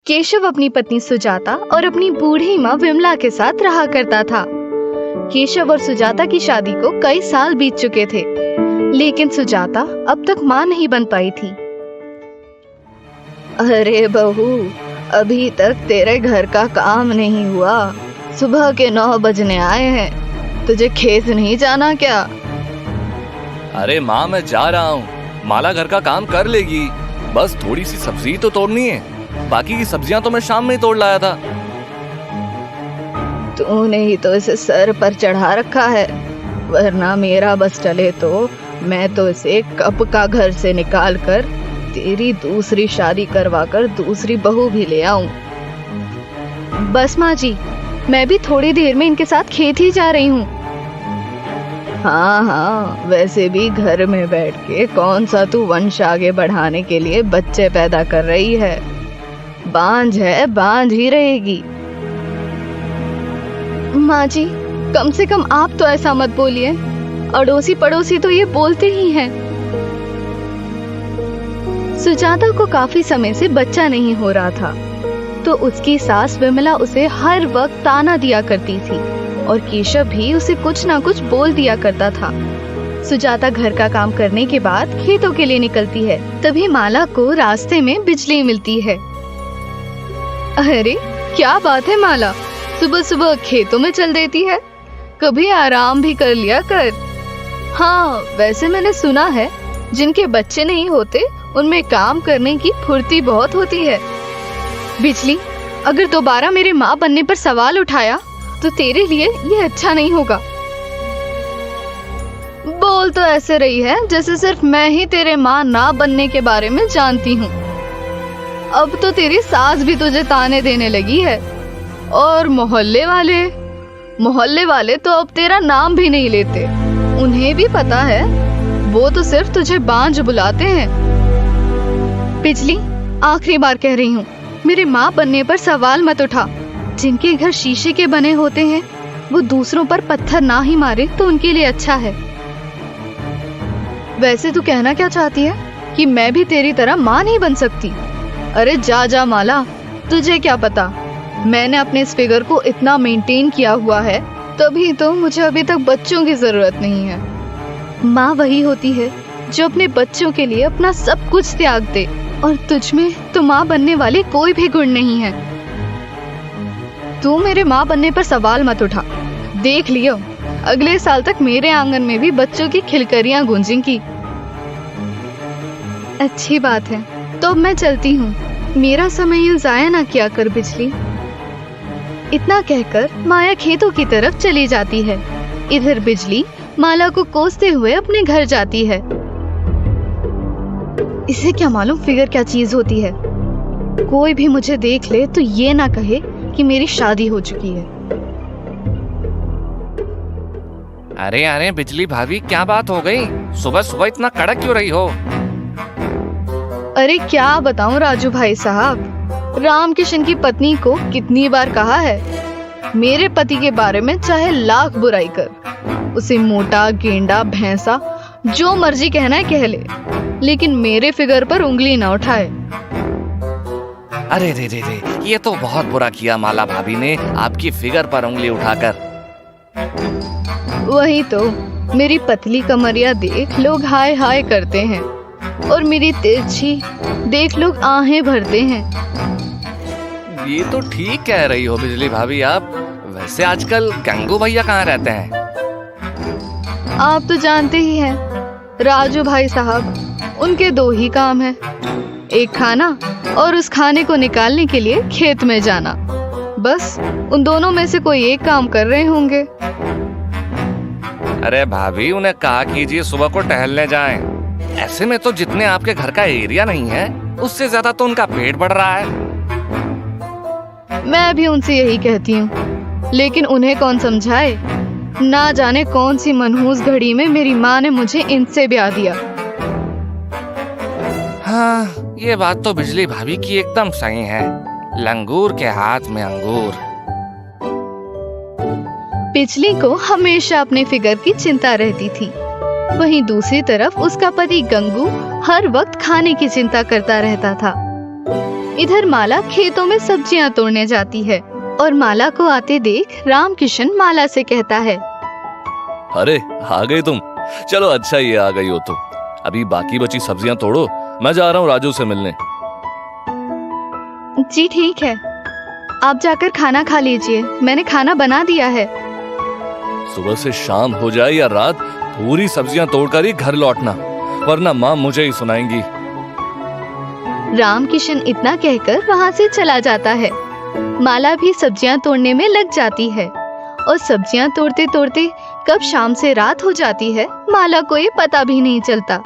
केशव अपनी पत्नी सुजाता और अपनी बूढ़ी माँ विमला के साथ रहा करता था। केशव और सुजाता की शादी को कई साल बीत चुके थे, लेकिन सुजाता अब तक माँ नहीं बन पाई थी। अरे बहू, अभी तक तेरे घर का काम नहीं हुआ। सुबह के 9 बजने आए हैं, तुझे खेत नहीं जाना क्या? अरे माँ, मैं जा रहा हूँ। माला घर का काम कर लेगी, बस थोड़ी सी सब्जी तो तोड़नी है। बाकी की सब्जियां तो मैं शाम में ही तोड़ लाया था। तूने ही तो इसे सर पर चढ़ा रखा है, वरना मेरा बस चले तो मैं तो इसे कब का घर से निकाल कर तेरी दूसरी शादी करवाकर दूसरी बहू भी ले आऊं। बस माँ जी, मैं भी थोड़ी देर में इनके साथ खेत ही जा रही हूँ। हाँ, वैसे भी घर में बैठ के कौन सा तू वंश आगे बढ़ाने के लिए बच्चे पैदा कर रही है। बांझ है, बांझ ही रहेगी। माँ जी, कम से कम आप तो ऐसा मत बोलिए। अड़ोसी पड़ोसी तो ये बोलते ही हैं। सुजाता को काफी समय से बच्चा नहीं हो रहा था, तो उसकी सास विमला उसे हर वक्त ताना दिया करती थी और केशव भी उसे कुछ ना कुछ बोल दिया करता था। सुजाता घर का काम करने के बाद खेतों के लिए निकलती है, तभी माला को रास्ते में बिजली मिलती है। अरे क्या बात है माला, सुबह सुबह खेतों में चल देती है। कभी आराम भी कर लिया कर। हाँ, वैसे मैंने सुना है जिनके बच्चे नहीं होते उनमें काम करने की फुर्ती बहुत होती है। बिजली, अगर दोबारा मेरे माँ बनने पर सवाल उठाया तो तेरे लिए ये अच्छा नहीं होगा। बोल तो ऐसे रही है जैसे सिर्फ मैं ही तेरे माँ ना बनने के बारे में जानती हूँ। अब तो तेरी सास भी तुझे ताने देने लगी है, और मोहल्ले वाले तो अब तेरा नाम भी नहीं लेते। उन्हें भी पता है, वो तो सिर्फ तुझे बांझ बुलाते हैं। बिजली, आखिरी बार कह रही हूँ, मेरे माँ बनने पर सवाल मत उठा। जिनके घर शीशे के बने होते हैं वो दूसरों पर पत्थर ना ही मारे तो उनके लिए अच्छा है। वैसे तू कहना क्या चाहती है कि मैं भी तेरी तरह माँ नहीं बन सकती? अरे जा जा माला, तुझे क्या पता, मैंने अपने इस फिगर को इतना मेंटेन किया हुआ है, तभी तो मुझे अभी तक बच्चों की जरूरत नहीं है। माँ वही होती है जो अपने बच्चों के लिए अपना सब कुछ त्याग दे, और तुझ में तो माँ बनने वाले कोई भी गुण नहीं है। तू मेरे माँ बनने पर सवाल मत उठा। देख लियो, अगले साल तक मेरे आंगन में भी बच्चों की खिलकरियां गूंजेंगी। अच्छी बात है, तो मैं चलती हूँ। मेरा समय यूं जाया ना किया कर बिजली। इतना कहकर माया खेतों की तरफ चली जाती है। इधर बिजली माला को कोसते हुए अपने घर जाती है। इसे क्या मालूम फिगर क्या चीज होती है। कोई भी मुझे देख ले तो ये ना कहे कि मेरी शादी हो चुकी है। अरे बिजली भाभी, क्या बात हो गई? सुबह सुबह इतना कड़क क्यों रही हो? अरे क्या बताऊं राजू भाई साहब, राम किशन की पत्नी को कितनी बार कहा है, मेरे पति के बारे में चाहे लाख बुराई कर, उसे मोटा, गेंडा, भैंसा, जो मर्जी कहना है कह ले, लेकिन मेरे फिगर पर उंगली ना उठाए। अरे रे, ये तो बहुत बुरा किया माला भाभी ने आपकी फिगर पर उंगली उठाकर। वही तो, मेरी पतली कमरिया देख लोग हाय हाय करते हैं, और मेरी तिरछी देख लोग आहें भरते हैं। ये तो ठीक कह रही हो बिजली भाभी आप। वैसे आजकल गंगू भैया कहाँ रहते हैं? आप तो जानते ही हैं राजू भाई साहब, उनके 2 ही काम हैं, एक खाना और उस खाने को निकालने के लिए खेत में जाना। बस उन दोनों में से कोई एक काम कर रहे होंगे। अरे भाभी, उन्हें कहा कीजिए सुबह को टहलने जाएं। ऐसे में तो जितने आपके घर का एरिया नहीं है, उससे ज्यादा तो उनका पेट बढ़ रहा है। मैं भी उनसे यही कहती हूँ, लेकिन उन्हें कौन समझाए। ना जाने कौन सी मनहूस घड़ी में मेरी माँ ने मुझे इनसे ब्याह दिया। हाँ, ये बात तो बिजली भाभी की एकदम सही है। लंगूर के हाथ में अंगूर। बिजली को हमेशा अपने फिगर की चिंता रहती थी। वहीं दूसरी तरफ उसका पति गंगू हर वक्त खाने की चिंता करता रहता था। इधर माला खेतों में सब्जियां तोड़ने जाती है और माला को आते देख रामकिशन माला से कहता है, अरे आ गई तुम, चलो अच्छा ही आ गई हो तो। अभी बाकी बची सब्जियां तोड़ो, मैं जा रहा हूँ राजू से मिलने। जी ठीक है, आप जाकर खाना खा लीजिए, मैंने खाना बना दिया है। सुबह से शाम हो जाए या रात, पूरी सब्जियां तोड़कर ही घर लौटना, वरना माँ मुझे ही सुनाएंगी। रामकिशन इतना कहकर वहाँ से चला जाता है। माला भी सब्जियां तोड़ने में लग जाती है और सब्जियां तोड़ते तोड़ते कब शाम से रात हो जाती है माला को ये पता भी नहीं चलता।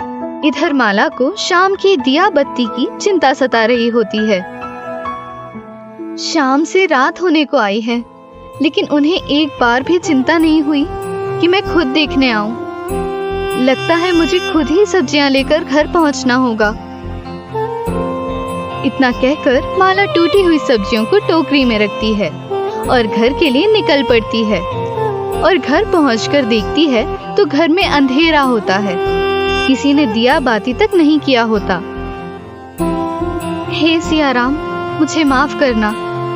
इधर माला को शाम की दिया बत्ती की चिंता सता रही होती है। शाम से रात होने को आई है, लेकिन उन्हें एक बार भी चिंता नहीं हुई कि मैं खुद देखने आऊं। लगता है मुझे खुद ही सब्जियां लेकर घर पहुंचना होगा। इतना कहकर माला टूटी हुई सब्जियों को टोकरी में रखती है और घर के लिए निकल पड़ती है। और घर पहुंचकर देखती है तो घर में अंधेरा होता है, किसी ने दिया बाती तक नहीं किया होता। हे सिया राम, मुझे माफ करना,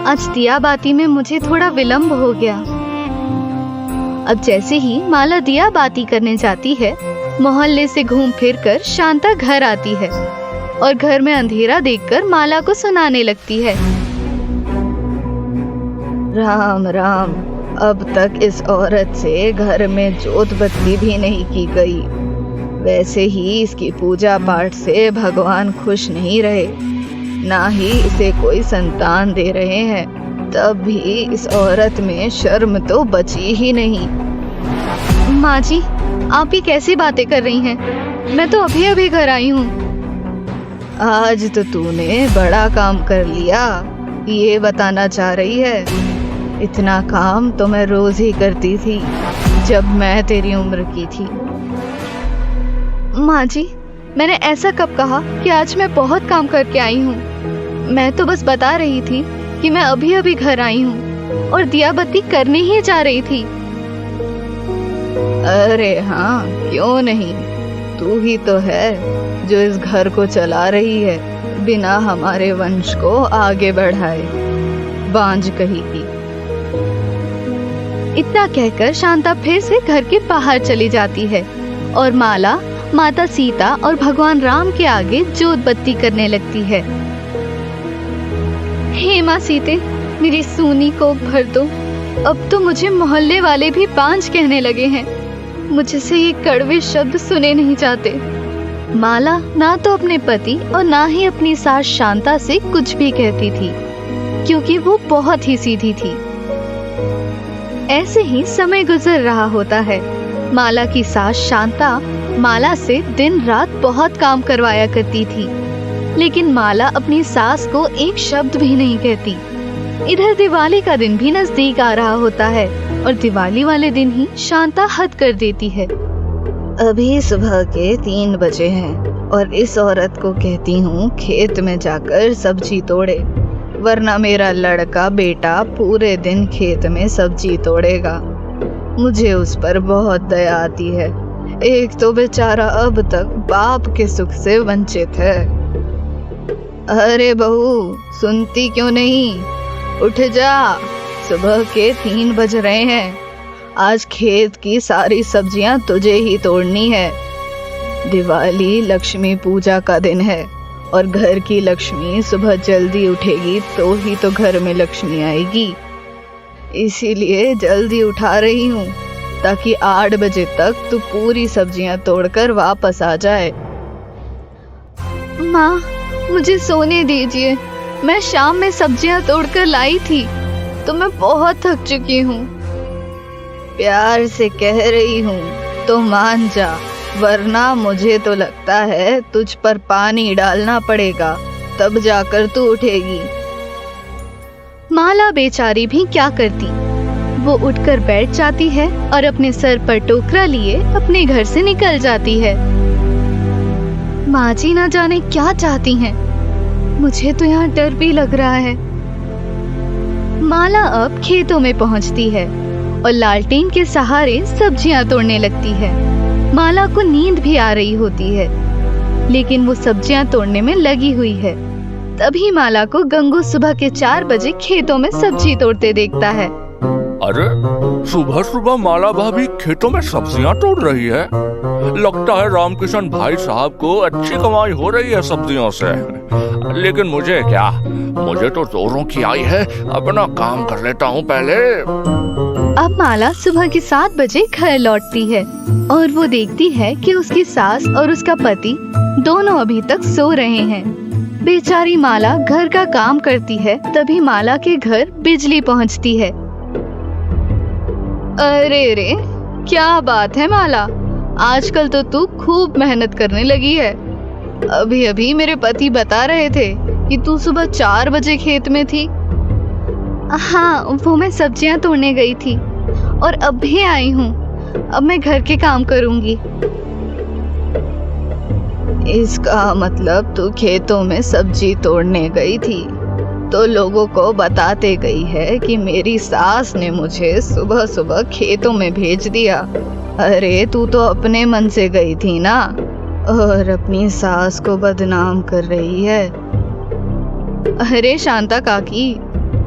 आज दिया बाती में मुझे थोड़ा विलंब हो गया। अब जैसे ही माला दिया बाती करने जाती है, मोहल्ले से घूम फिर कर शांता घर आती है और घर में अंधेरा देखकर माला को सुनाने लगती है, राम राम, अब तक इस औरत से घर में जोत बत्ती भी नहीं की गई। वैसे ही इसकी पूजा पाठ से भगवान खुश नहीं रहे, ना ही इसे कोई संतान दे रहे हैं, तब भी इस औरत में शर्म तो बची ही नहीं। माँ जी, आप ये कैसी बातें कर रही हैं? मैं तो अभी अभी घर आई हूँ। आज तो तूने बड़ा काम कर लिया, ये बताना चाह रही है? इतना काम तो मैं रोज ही करती थी जब मैं तेरी उम्र की थी। माँ जी, मैंने ऐसा कब कहा कि आज मैं बहुत काम करके आई हूँ? मैं तो बस बता रही थी कि मैं अभी अभी घर आई हूँ और दिया बत्ती करने ही जा रही थी। अरे हाँ, क्यों नहीं, तू ही तो है जो इस घर को चला रही है बिना हमारे वंश को आगे बढ़ाए, बांझ कहेगी। इतना कहकर शांता फिर से घर के बाहर चली जाती है और माला माता सीता और भगवान राम के आगे जोत बत्ती करने लगती है। हे माँ सीते, मेरी सूनी को भर दो, अब तो मुझे मोहल्ले वाले भी बांझ कहने लगे हैं, मुझसे ये कड़वे शब्द सुने नहीं जाते। माला ना तो अपने पति और ना ही अपनी सास शांता से कुछ भी कहती थी, क्योंकि वो बहुत ही सीधी थी। ऐसे ही समय गुजर रहा होता है। माला की सास शांता माला से दिन रात बहुत काम करवाया करती थी, लेकिन माला अपनी सास को एक शब्द भी नहीं कहती। इधर दिवाली का दिन भी नजदीक आ रहा होता है और दिवाली वाले दिन ही शांता हद कर देती है। अभी सुबह के 3 बजे हैं और इस औरत को कहती हूँ खेत में जाकर सब्जी तोड़े, वरना मेरा लड़का बेटा पूरे दिन खेत में सब्जी तोड़ेगा। मुझे उस पर बहुत दया आती है, एक तो बेचारा अब तक बाप के सुख से वंचित है। अरे बहू, सुनती क्यों नहीं? उठ जा, सुबह के 3 बज रहे हैं। आज खेत की सारी सब्जियां तुझे ही तोड़नी है। दिवाली लक्ष्मी पूजा का दिन है और घर की लक्ष्मी सुबह जल्दी उठेगी तो ही तो घर में लक्ष्मी आएगी। इसीलिए जल्दी उठा रही हूँ ताकि 8 बजे तक तू पूरी सब्जियां तोड़कर वापस आ जाए। माँ, मुझे सोने दीजिए, मैं शाम में सब्जियां तोड़कर लाई थी तो मैं बहुत थक चुकी हूँ। प्यार से कह रही हूँ तो मान जा, वरना मुझे तो लगता है तुझ पर पानी डालना पड़ेगा, तब जाकर तू उठेगी। माला बेचारी भी क्या करती, वो उठकर बैठ जाती है और अपने सर पर टोकरा लिए अपने घर से निकल जाती है। माँ जी ना जाने क्या चाहती हैं, मुझे तो यहाँ डर भी लग रहा है। माला अब खेतों में पहुँचती है और लालटेन के सहारे सब्जियां तोड़ने लगती है। माला को नींद भी आ रही होती है, लेकिन वो सब्जियां तोड़ने में लगी हुई है। तभी माला को गंगू सुबह के 4 बजे खेतों में सब्जी तोड़ते देखता है। अरे सुबह सुबह माला भाभी खेतों में सब्जियां तोड़ रही है। लगता है रामकिशन भाई साहब को अच्छी कमाई हो रही है सब्जियों से। लेकिन मुझे क्या, मुझे तो जोरों की आई है, अपना काम कर लेता हूँ पहले। अब माला सुबह के 7 बजे घर लौटती है और वो देखती है कि उसकी सास और उसका पति दोनों अभी तक सो रहे हैं। बेचारी माला घर का काम करती है, तभी माला के घर बिजली पहुंचती है। अरे रे, क्या बात है माला, आजकल तो तू खूब मेहनत करने लगी है। अभी अभी मेरे पति बता रहे थे कि तू सुबह 4 बजे खेत में थी। हाँ, वो मैं सब्जियां तोड़ने गई थी और अब भी आई हूँ। अब मैं घर के काम करूँगी। इसका मतलब तू खेतों में सब्जी तोड़ने गई थी, तो लोगों को बताते गई है कि मेरी सास ने मुझे सुबह सुबह खेतों में भेज दिया। अरे तू तो अपने मन से गई थी ना, और अपनी सास को बदनाम कर रही है। अरे शांता काकी,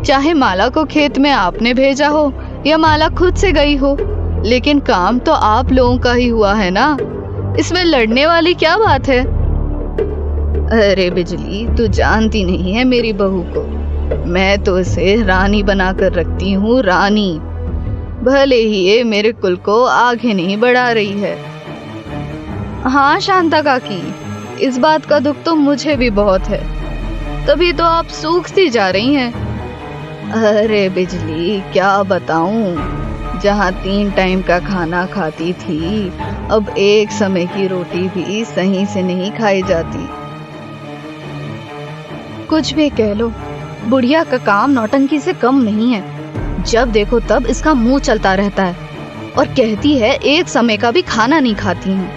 चाहे माला को खेत में आपने भेजा हो या माला खुद से गई हो, लेकिन काम तो आप लोगों का ही हुआ है ना, इसमें लड़ने वाली क्या बात है। अरे बिजली, तू जानती नहीं है मेरी बहू को, मैं तो इसे रानी बनाकर रखती हूँ, रानी। भले ही ये मेरे कुल को आगे नहीं बढ़ा रही है। हाँ शांता काकी, इस बात का दुख तो मुझे भी बहुत है, तभी तो आप सूखती जा रही हैं। अरे बिजली, क्या बताऊं, जहाँ 3 टाइम का खाना खाती थी, अब एक समय की रोटी भी सही से नहीं खाई जाती। कुछ भी कह लो, बुढ़िया का काम नौटंकी से कम नहीं है। जब देखो तब इसका मुंह चलता रहता है और कहती है एक समय का भी खाना नहीं खाती हूँ।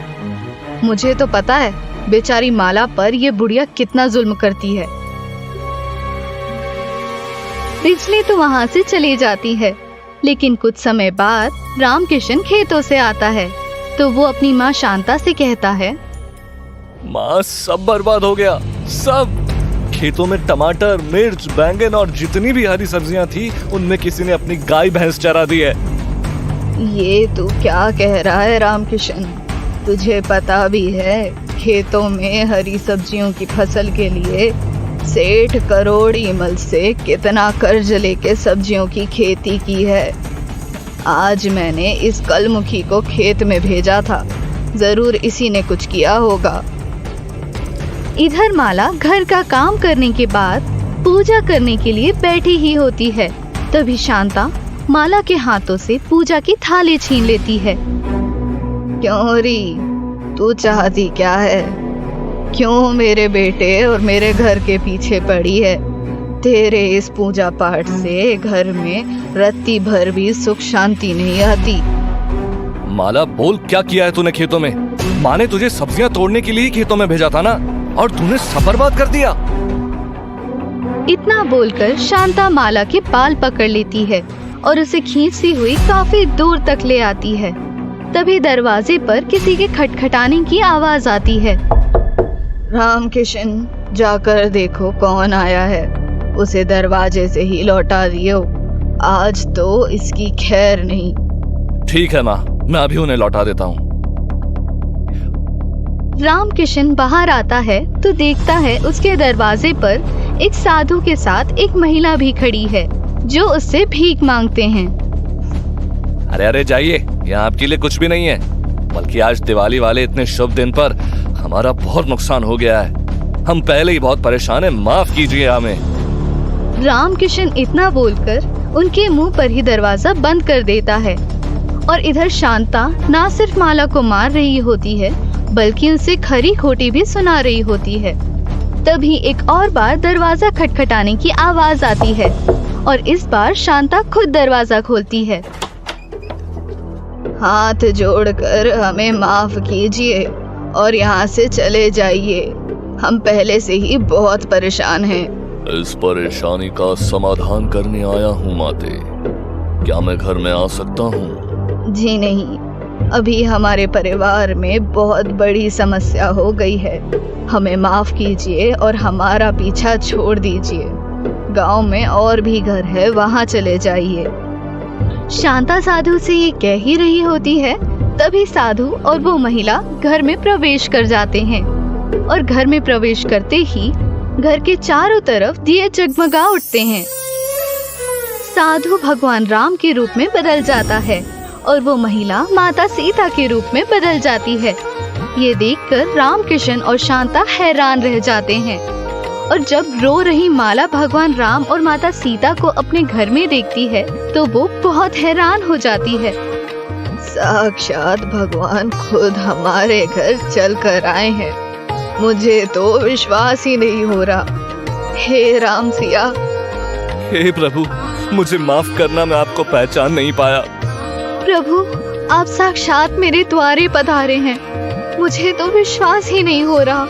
मुझे तो पता है बेचारी माला पर ये बुढ़िया कितना जुल्म करती है। बिजली तो वहाँ से चली जाती है, लेकिन कुछ समय बाद रामकिशन खेतों से आता है, तो वो अपनी माँ शांता से कहता है, माँ सब बर्बाद हो गया, सब। खेतों में टमाटर, मिर्च, बैंगन और जितनी भी हरी सब्जियां थी, उनमें किसी ने अपनी गाय भैंस चरा दी है। ये तू क्या कह रहा है रामकिशन? तुझे पता भी है खेतों में हरी सब्जियों की फसल के लिए सेठ करोड़ीमल से कितना कर्ज लेके सब्जियों की खेती की है। आज मैंने इस कलमुखी को खेत में भेजा था, जरूर इसी ने कुछ किया होगा। इधर माला घर का काम करने के बाद पूजा करने के लिए बैठी ही होती है। तभी शांता माला के हाथों से पूजा की थाली छीन लेती है। क्यों री, तू चाहती क्या है? क्यों मेरे बेटे और मेरे घर के पीछे पड़ी है? तेरे इस पूजा पाठ से घर में रत्ती भर भी सुख शांति नहीं आती। माला बोल, क्या किया है तूने खेतों में? माँ ने तुझे सब्जियां तोड़ने के लिए ही खेतों में भेजा था ना, और तूने सब बर्बाद कर दिया। इतना बोलकर शांता माला के बाल पकड़ लेती है और उसे खींचती हुई काफी दूर तक ले आती है। तभी दरवाजे पर किसी के खटखटाने की आवाज आती है। रामकिशन, जाकर देखो कौन आया है, उसे दरवाजे से ही लौटा दियो, आज तो इसकी खैर नहीं। ठीक है माँ, मैं अभी उन्हें लौटा देता हूँ। रामकिशन बाहर आता है तो देखता है उसके दरवाजे पर एक साधु के साथ एक महिला भी खड़ी है, जो उससे भीख मांगते हैं। अरे अरे जाइए, यहाँ आपके लिए कुछ भी नहीं है, बल्कि आज दिवाली वाले इतने शुभ दिन पर हमारा बहुत नुकसान हो गया है। हम पहले ही बहुत परेशान हैं, माफ कीजिए हमें। रामकिशन इतना बोलकर उनके मुंह पर ही दरवाजा बंद कर देता है। और इधर शांता ना सिर्फ माला को मार रही होती है, बल्कि उसे खरी खोटी भी सुना रही होती है। तभी एक और बार दरवाजा खटखटाने की आवाज आती है और इस बार शांता खुद दरवाजा खोलती है। हाथ जोड़कर हमें माफ कीजिए और यहाँ से चले जाइए, हम पहले से ही बहुत परेशान हैं। इस परेशानी का समाधान करने आया हूँ माते, क्या मैं घर में आ सकता हूँ? जी नहीं, अभी हमारे परिवार में बहुत बड़ी समस्या हो गई है। हमें माफ कीजिए और हमारा पीछा छोड़ दीजिए। गांव में और भी घर है, वहां चले जाइए। शांता साधु से ये कह ही रही होती है, तभी साधु और वो महिला घर में प्रवेश कर जाते हैं और घर में प्रवेश करते ही घर के चारों तरफ दिए जगमगा उठते हैं। साधु भगवान राम के रूप में बदल जाता है और वो महिला माता सीता के रूप में बदल जाती है। ये देखकर रामकिशन और शांता हैरान रह जाते हैं और जब रो रही माला भगवान राम और माता सीता को अपने घर में देखती है तो वो बहुत हैरान हो जाती है। साक्षात भगवान खुद हमारे घर चल कर आए हैं। मुझे तो विश्वास ही नहीं हो रहा। हे राम सिया। हे प्रभु, मुझे माफ करना, मैं आपको पहचान नहीं पाया। प्रभु, आप साक्षात मेरे द्वारे पधारे हैं। मुझे तो विश्वास ही नहीं हो रहा।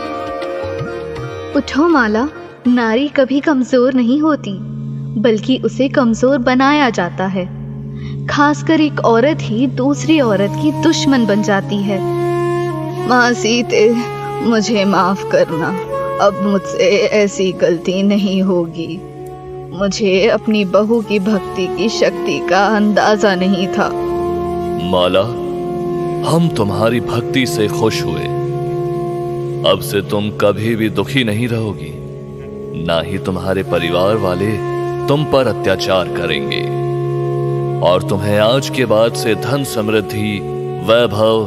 उठो माला, नारी कभी कमजोर नहीं होती, बल्कि उसे कमजोर बनाया जाता है। खासकर एक औरत ही दूसरी औरत की दुश्मन बन जाती है। माँ सीते, मुझे माफ करना। अब मुझसे ऐसी गलती नहीं होगी। मुझे अपनी बहू की भक्ति की शक्ति का अंदाजा नहीं था। माला, हम तुम्हारी भक्ति से खुश हुए। अब से तुम कभी भी दुखी नहीं रहोगी, ना ही तुम्हारे परिवार वाले तुम पर अत्याचार करेंगे और तुम्हें आज के बाद से धन, समृद्धि, वैभव,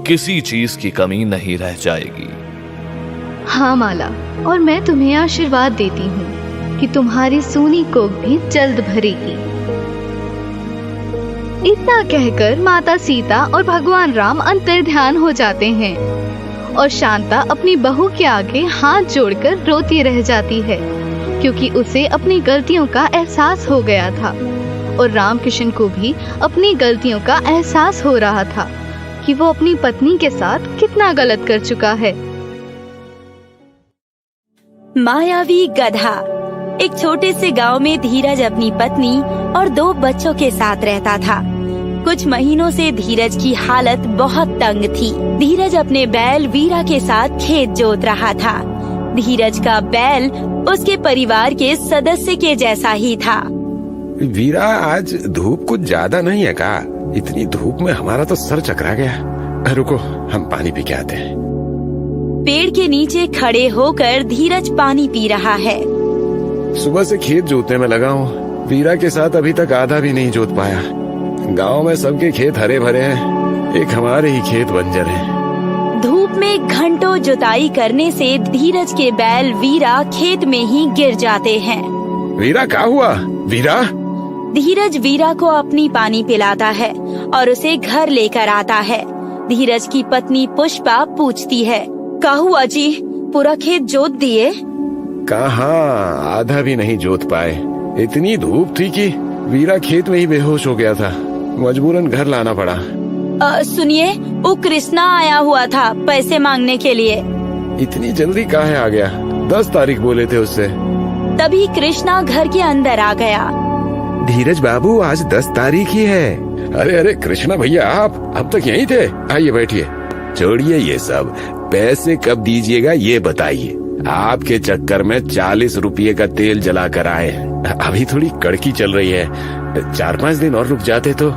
किसी चीज की कमी नहीं रह जाएगी। हाँ माला, और मैं तुम्हें आशीर्वाद देती हूँ कि तुम्हारी सूनी कोख भी जल्द भरेगी। इतना कहकर माता सीता और भगवान राम अंतर्ध्यान हो जाते हैं और शांता अपनी बहू के आगे हाथ जोड़कर रोती रह जाती है, क्योंकि उसे अपनी गलतियों का एहसास हो गया था और रामकिशन को भी अपनी गलतियों का एहसास हो रहा था कि वो अपनी पत्नी के साथ कितना गलत कर चुका है। मायावी गधा। एक छोटे से गांव में धीरज अपनी पत्नी और 2 बच्चों के साथ रहता था। कुछ महीनों से धीरज की हालत बहुत तंग थी। धीरज अपने बैल वीरा के साथ खेत जोत रहा था। धीरज का बैल उसके परिवार के सदस्य के जैसा ही था। वीरा, आज धूप कुछ ज्यादा नहीं है का? इतनी धूप में हमारा तो सर चकरा गया। रुको, हम पानी पी के आते हैं। पेड़ के नीचे खड़े होकर धीरज पानी पी रहा है। सुबह से खेत जोतने में लगा हूँ। वीरा के साथ अभी तक आधा भी नहीं जोत पाया। गांव में सबके खेत हरे भरे हैं, एक हमारे ही खेत बंजर हैं। धूप में घंटों जुताई करने से धीरज के बैल वीरा खेत में ही गिर जाते हैं। वीरा, क्या हुआ? वीरा? धीरज वीरा को अपनी पानी पिलाता है और उसे घर लेकर आता है। धीरज की पत्नी पुष्पा पूछती है, क्या हुआ जी, पूरा खेत जोत दिए? कहाँ, आधा भी नहीं जोत पाए। इतनी धूप थी कि वीरा खेत में ही बेहोश हो गया था। मजबूरन घर लाना पड़ा। सुनिए, वो कृष्णा आया हुआ था पैसे मांगने के लिए। इतनी जल्दी काहे आ गया? 10 तारीख बोले थे उससे। तभी कृष्णा घर के अंदर आ गया। धीरज बाबू, आज 10 तारीख ही है। अरे अरे कृष्णा भैया, आप अब तक यहीं थे? आइए बैठिए। छोड़िए ये सब, पैसे कब दीजिएगा ये बताइए। आपके चक्कर में 40 रुपये का तेल जला कर आए। अभी थोड़ी कड़की चल रही है, 4-5 दिन और रुक जाते तो।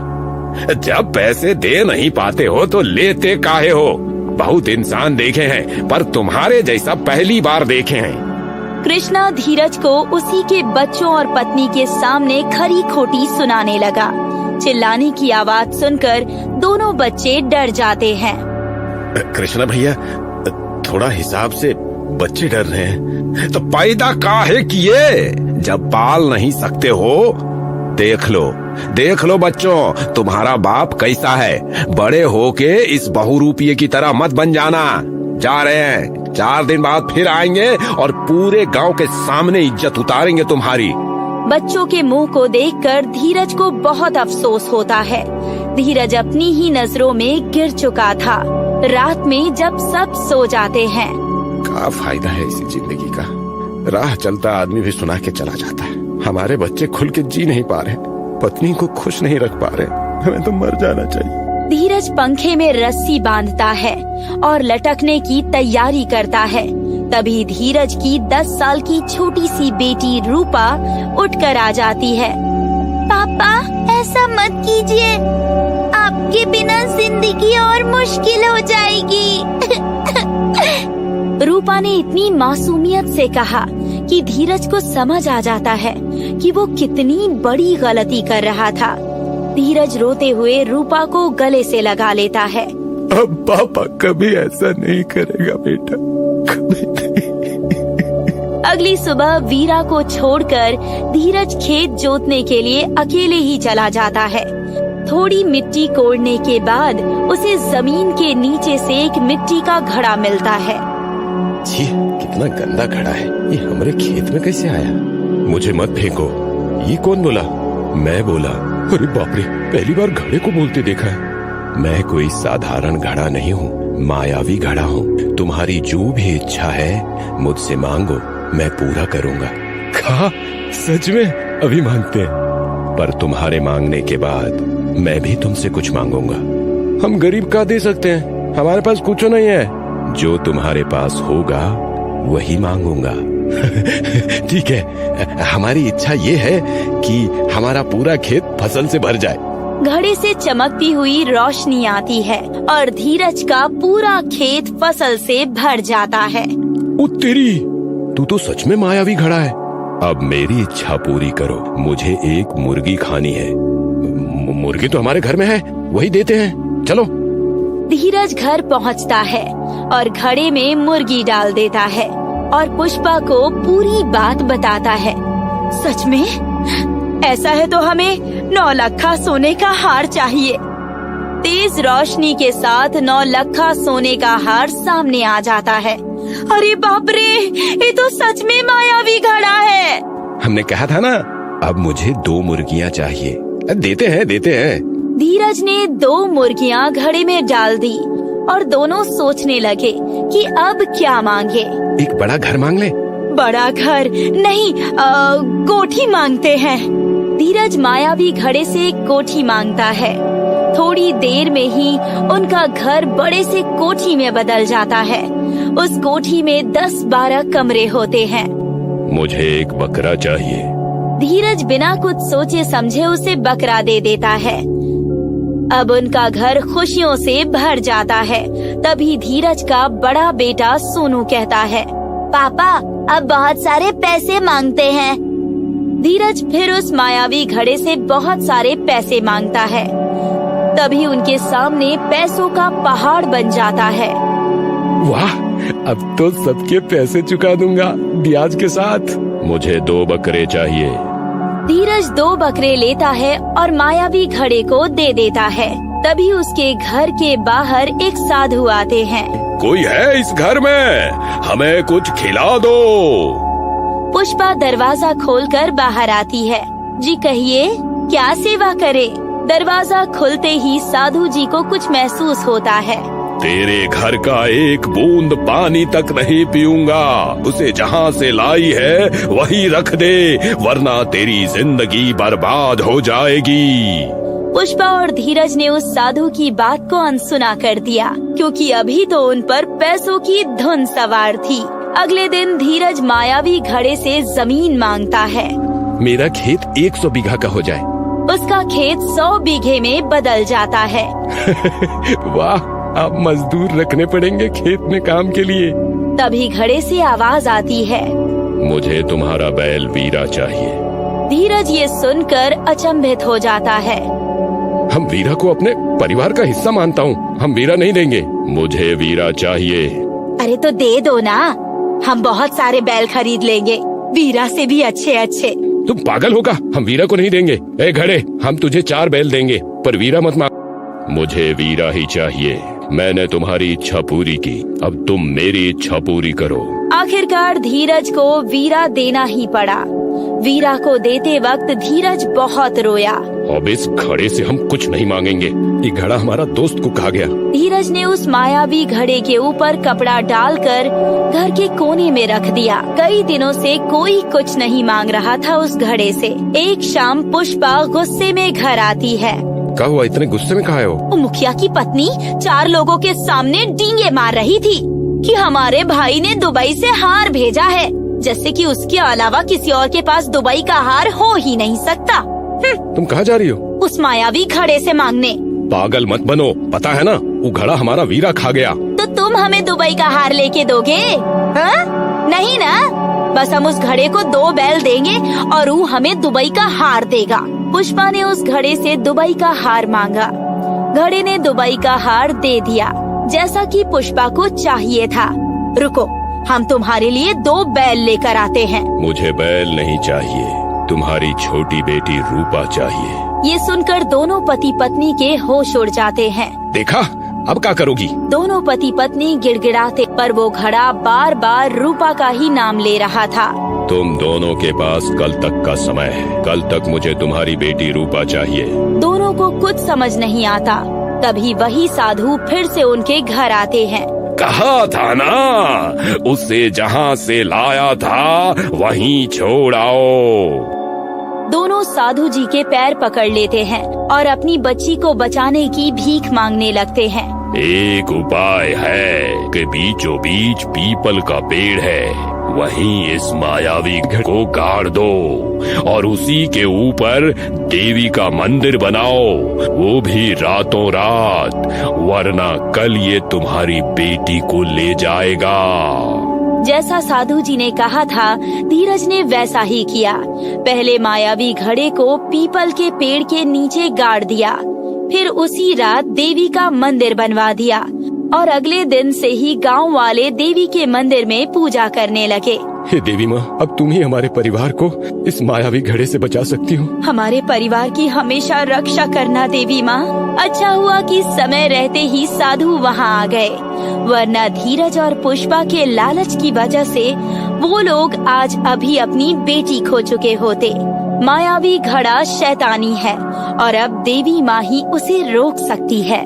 जब पैसे दे नहीं पाते हो तो लेते काहे हो? बहुत इंसान देखे हैं, पर तुम्हारे जैसा पहली बार देखे हैं। कृष्णा धीरज को उसी के बच्चों और पत्नी के सामने खरी खोटी सुनाने लगा। चिल्लाने की आवाज सुनकर दोनों बच्चे डर जाते हैं। कृष्णा भैया, थोड़ा हिसाब से बच्चे डर रहे हैं। तो पैदा काहे किए जब पाल नहीं सकते हो? देख लो बच्चों, तुम्हारा बाप कैसा है। बड़े होके इस बहुरूपिये की तरह मत बन जाना। जा रहे हैं, 4 दिन बाद फिर आएंगे और पूरे गांव के सामने इज्जत उतारेंगे तुम्हारी। बच्चों के मुंह को देखकर धीरज को बहुत अफसोस होता है। धीरज अपनी ही नजरों में गिर चुका था। रात में जब सब सो जाते हैं, क्या फायदा है इसी जिंदगी का? राह चलता आदमी भी सुना के चला जाता है। हमारे बच्चे खुल के जी नहीं पा रहे, पत्नी को खुश नहीं रख पा रहे। हमें तो मर जाना चाहिए। धीरज पंखे में रस्सी बांधता है और लटकने की तैयारी करता है। तभी धीरज की 10 साल की छोटी सी बेटी रूपा उठकर आ जाती है। पापा, ऐसा मत कीजिए, आपके बिना जिंदगी और मुश्किल हो जाएगी। रूपा ने इतनी मासूमियत से कहा कि धीरज को समझ आ जाता है कि वो कितनी बड़ी गलती कर रहा था। धीरज रोते हुए रूपा को गले से लगा लेता है। अब पापा कभी ऐसा नहीं करेगा बेटा, कभी नहीं। अगली सुबह वीरा को छोड़कर धीरज खेत जोतने के लिए अकेले ही चला जाता है। थोड़ी मिट्टी कोड़ने के बाद उसे जमीन के नीचे से एक मिट्टी का घड़ा मिलता है। छी, कितना गंदा घड़ा है ये, हमारे खेत में कैसे आया? मुझे मत फेंको। ये कौन बोला? मैं बोला। अरे बाप रे, पहली बार घड़े को बोलते देखा है। मैं कोई साधारण घड़ा नहीं हूँ, मायावी घड़ा हूँ। तुम्हारी जो भी इच्छा है मुझसे मांगो, मैं पूरा करूँगा। कहा? सच में? अभी मांगते हैं, पर तुम्हारे मांगने के बाद मैं भी तुमसे कुछ मांगूंगा। हम गरीब का दे सकते हैं, हमारे पास कुछ नहीं है। जो तुम्हारे पास होगा वही मांगूंगा। ठीक है, हमारी इच्छा ये है कि हमारा पूरा खेत फसल से भर जाए। घड़े से चमकती हुई रोशनी आती है और धीरज का पूरा खेत फसल से भर जाता है। ओ तेरी, तू तो सच में मायावी घड़ा है। अब मेरी इच्छा पूरी करो, मुझे एक मुर्गी खानी है। मुर्गी तो हमारे घर में है, वही देते हैं, चलो। धीरज घर पहुंचता है और घड़े में मुर्गी डाल देता है और पुष्पा को पूरी बात बताता है। सच में? ऐसा है तो हमें 9 लखा सोने का हार चाहिए। तेज रोशनी के साथ 9 लखा सोने का हार सामने आ जाता है। अरे बाप रे, ये तो सच में मायावी घड़ा है। हमने कहा था ना, अब मुझे 2 मुर्गियाँ चाहिए। देते हैं, देते हैं। धीरज ने 2 मुर्गियाँ घड़े में डाल दी और दोनों सोचने लगे कि अब क्या मांगे। एक बड़ा घर मांग ले। बड़ा घर नहीं, कोठी मांगते हैं। धीरज मायावी घड़े से एक कोठी मांगता है। थोड़ी देर में ही उनका घर बड़े से कोठी में बदल जाता है। उस कोठी में 10-12 कमरे होते हैं। मुझे एक बकरा चाहिए। धीरज बिना कुछ सोचे समझे उसे बकरा दे देता है। अब उनका घर खुशियों से भर जाता है। तभी धीरज का बड़ा बेटा सोनू कहता है, पापा, अब बहुत सारे पैसे मांगते हैं। धीरज फिर उस मायावी घड़े से बहुत सारे पैसे मांगता है। तभी उनके सामने पैसों का पहाड़ बन जाता है। वाह, अब तो सबके पैसे चुका दूंगा ब्याज के साथ। मुझे 2 बकरे चाहिए। धीरज 2 बकरे लेता है और मायावी घड़े को दे देता है। तभी उसके घर के बाहर एक साधु आते हैं। कोई है इस घर में? हमें कुछ खिला दो। पुष्पा दरवाजा खोलकर बाहर आती है। जी कहिए, क्या सेवा करे? दरवाजा खुलते ही साधु जी को कुछ महसूस होता है। तेरे घर का एक बूंद पानी तक नहीं पीऊंगा। उसे जहाँ से लाई है वही रख दे, वरना तेरी जिंदगी बर्बाद हो जाएगी। पुष्पा और धीरज ने उस साधु की बात को अनसुना कर दिया, क्योंकि अभी तो उन पर पैसों की धुन सवार थी। अगले दिन धीरज मायावी घड़े से जमीन मांगता है। मेरा खेत 100 बीघा का हो जाए। उसका खेत 100 बीघे में बदल जाता है। वाह, अब मजदूर रखने पड़ेंगे खेत में काम के लिए। तभी घड़े से आवाज आती है, मुझे तुम्हारा बैल वीरा चाहिए। धीरज ये सुनकर अचंभित हो जाता है। हम वीरा को अपने परिवार का हिस्सा मानता हूँ, हम वीरा नहीं देंगे। मुझे वीरा चाहिए। अरे तो दे दो ना, हम बहुत सारे बैल खरीद लेंगे, वीरा से भी अच्छे अच्छे। तुम पागल होगा, हम वीरा को नहीं देंगे। ए घड़े, हम तुझे 4 बैल देंगे, पर वीरा मत मांग। मुझे वीरा ही चाहिए। मैंने तुम्हारी इच्छा पूरी की, अब तुम मेरी इच्छा पूरी करो। आखिरकार धीरज को वीरा देना ही पड़ा। वीरा को देते वक्त धीरज बहुत रोया। अब इस घड़े से हम कुछ नहीं मांगेंगे, ये घड़ा हमारा दोस्त को कहा गया। धीरज ने उस मायावी घड़े के ऊपर कपड़ा डालकर घर के कोने में रख दिया। कई दिनों से कोई कुछ नहीं मांग रहा था उस घड़े से। एक शाम पुष्पा गुस्से में घर आती है। क्या हुआ, इतने गुस्से में कहाँ है वो? वो मुखिया की पत्नी 4 लोगों के सामने डींगे मार रही थी कि हमारे भाई ने दुबई से हार भेजा है, जैसे कि उसके अलावा किसी और के पास दुबई का हार हो ही नहीं सकता। तुम कहाँ जा रही हो? उस मायावी घड़े से मांगने। पागल मत बनो, पता है ना वो घड़ा हमारा वीरा खा गया। तो तुम हमें दुबई का हार लेके दोगे? हाँ? नहीं ना, बस हम उस घड़े को 2 बैल देंगे और वो हमें दुबई का हार देगा। पुष्पा ने उस घड़े से दुबई का हार मांगा। घड़े ने दुबई का हार दे दिया, जैसा कि पुष्पा को चाहिए था। रुको, हम तुम्हारे लिए 2 बैल लेकर आते हैं। मुझे बैल नहीं चाहिए, तुम्हारी छोटी बेटी रूपा चाहिए। ये सुनकर दोनों पति पत्नी के होश उड़ जाते हैं। देखा, अब क्या करोगी? दोनों पति पत्नी गिड़गिड़ाते, पर वो घड़ा बार बार रूपा का ही नाम ले रहा था। तुम दोनों के पास कल तक का समय है, कल तक मुझे तुम्हारी बेटी रूपा चाहिए। दोनों को कुछ समझ नहीं आता। तभी वही साधु फिर से उनके घर आते हैं। कहा था ना, उसे जहाँ से लाया था वहीं छोड़ आओ। दोनों साधु जी के पैर पकड़ लेते हैं और अपनी बच्ची को बचाने की भीख मांगने लगते हैं। एक उपाय है कि बीचों बीच पीपल का पेड़ है, वहीं इस मायावी घर को गाड़ दो और उसी के ऊपर देवी का मंदिर बनाओ, वो भी रातों रात, वरना कल ये तुम्हारी बेटी को ले जाएगा। जैसा साधु जी ने कहा था, धीरज ने वैसा ही किया। पहले मायावी घड़े को पीपल के पेड़ के नीचे गाड़ दिया, फिर उसी रात देवी का मंदिर बनवा दिया और अगले दिन से ही गांव वाले देवी के मंदिर में पूजा करने लगे। हे देवी माँ, अब तुम ही हमारे परिवार को इस मायावी घड़े से बचा सकती हो। हमारे परिवार की हमेशा रक्षा करना देवी माँ। अच्छा हुआ कि समय रहते ही साधु वहाँ आ गए, वरना धीरज और पुष्पा के लालच की वजह से वो लोग आज अभी अपनी बेटी खो चुके होते। मायावी घड़ा शैतानी है और अब देवी माँ ही उसे रोक सकती है।